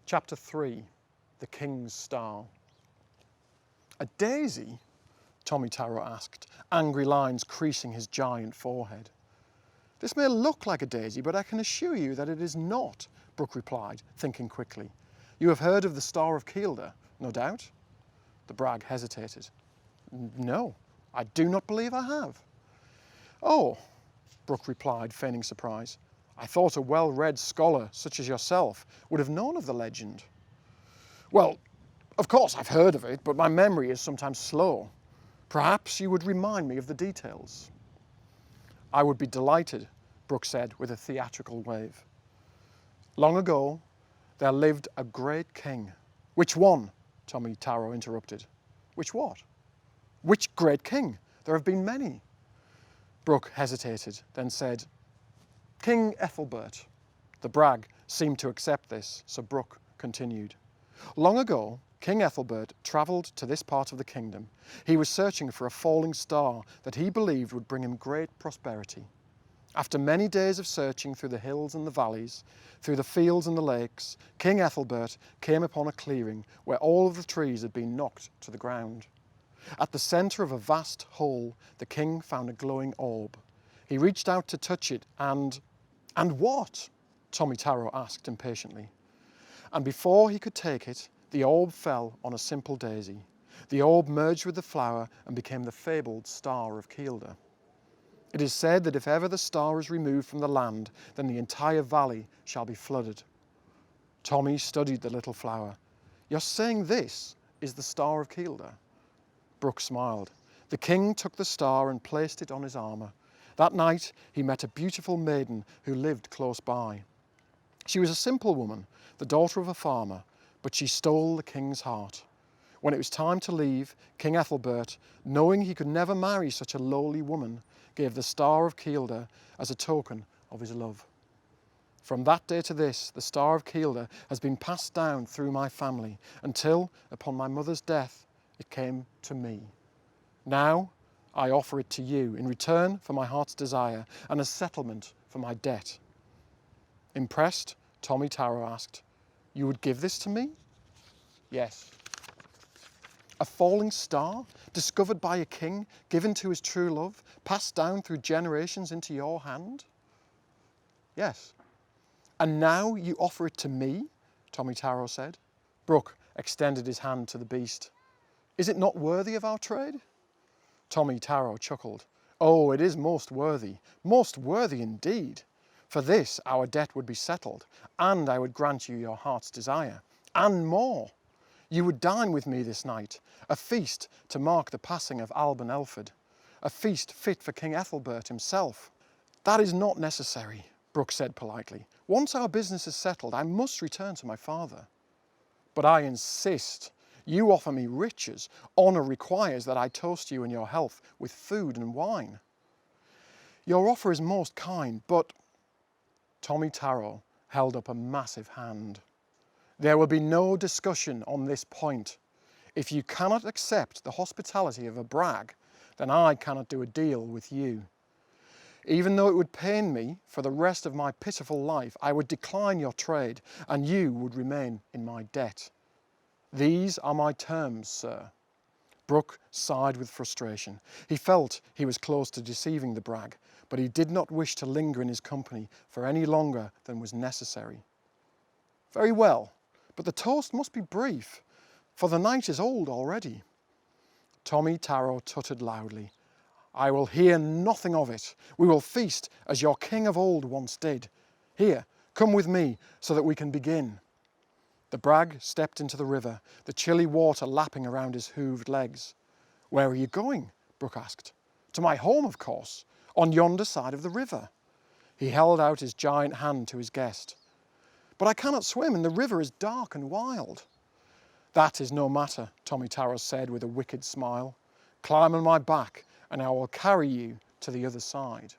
Chapter 3, The King's Star. A daisy? Tommy Taro asked, angry lines creasing his giant forehead. This may look like a daisy, but I can assure you that it is not, Brooke replied, thinking quickly. You have heard of the Star of Kielder, no doubt? The brag hesitated. No, I do not believe I have. Oh, Brooke replied, feigning surprise. I thought a well-read scholar such as yourself would have known of the legend. Well, of course I've heard of it, but my memory is sometimes slow. Perhaps you would remind me of the details. I would be delighted, Brooke said with a theatrical wave. Long ago, there lived a great king. Which one? Tommy Taro interrupted. Which what? Which great king? There have been many. Brooke hesitated, then said, King Ethelbert. The brag seemed to accept this, so Brooke continued. Long ago, King Ethelbert travelled to this part of the kingdom. He was searching for a falling star that he believed would bring him great prosperity. After many days of searching through the hills and the valleys, through the fields and the lakes, King Ethelbert came upon a clearing where all of the trees had been knocked to the ground. At the centre of a vast hole, the king found a glowing orb. He reached out to touch it and what? Tommy Taro asked impatiently. And before he could take it, the orb fell on a simple daisy. The orb merged with the flower and became the fabled Star of Kielder. It is said that if ever the star is removed from the land, then the entire valley shall be flooded. Tommy studied the little flower. You're saying this is the Star of Kielder? Brooke smiled. The king took the star and placed it on his armour. That night he met a beautiful maiden who lived close by. She was a simple woman, the daughter of a farmer, but she stole the king's heart. When it was time to leave, King Ethelbert, knowing he could never marry such a lowly woman, gave the Star of Kielder as a token of his love. From that day to this, the Star of Kielder has been passed down through my family until, upon my mother's death, it came to me. Now, I offer it to you in return for my heart's desire and as settlement for my debt. Impressed, Tommy Taro asked, You would give this to me? Yes. A falling star, discovered by a king, given to his true love, passed down through generations into your hand? Yes. And now you offer it to me? Tommy Taro said. Brooke extended his hand to the beast. Is it not worthy of our trade? Tommy Taro chuckled. Oh, it is most worthy indeed. For this our debt would be settled, and I would grant you your heart's desire, and more. You would dine with me this night, a feast to mark the passing of Alban Elford, a feast fit for King Ethelbert himself. That is not necessary, Brooke said politely. Once our business is settled, I must return to my father. But I insist. You offer me riches. Honour requires that I toast you and your health with food and wine. Your offer is most kind, but... Tommy Taro held up a massive hand. There will be no discussion on this point. If you cannot accept the hospitality of a brag, then I cannot do a deal with you. Even though it would pain me for the rest of my pitiful life, I would decline your trade, and you would remain in my debt. These are my terms, sir. Brooke sighed with frustration. He felt he was close to deceiving the brag, but he did not wish to linger in his company for any longer than was necessary. Very well, but the toast must be brief, for the night is old already. Tommy Taro tutted loudly. I will hear nothing of it. We will feast as your king of old once did. Here, come with me so that we can begin. The brag stepped into the river, the chilly water lapping around his hooved legs. Where are you going? Brooke asked. To my home, of course, on yonder side of the river. He held out his giant hand to his guest. But I cannot swim, and the river is dark and wild. That is no matter, Tommy Taro said with a wicked smile. Climb on my back, and I will carry you to the other side.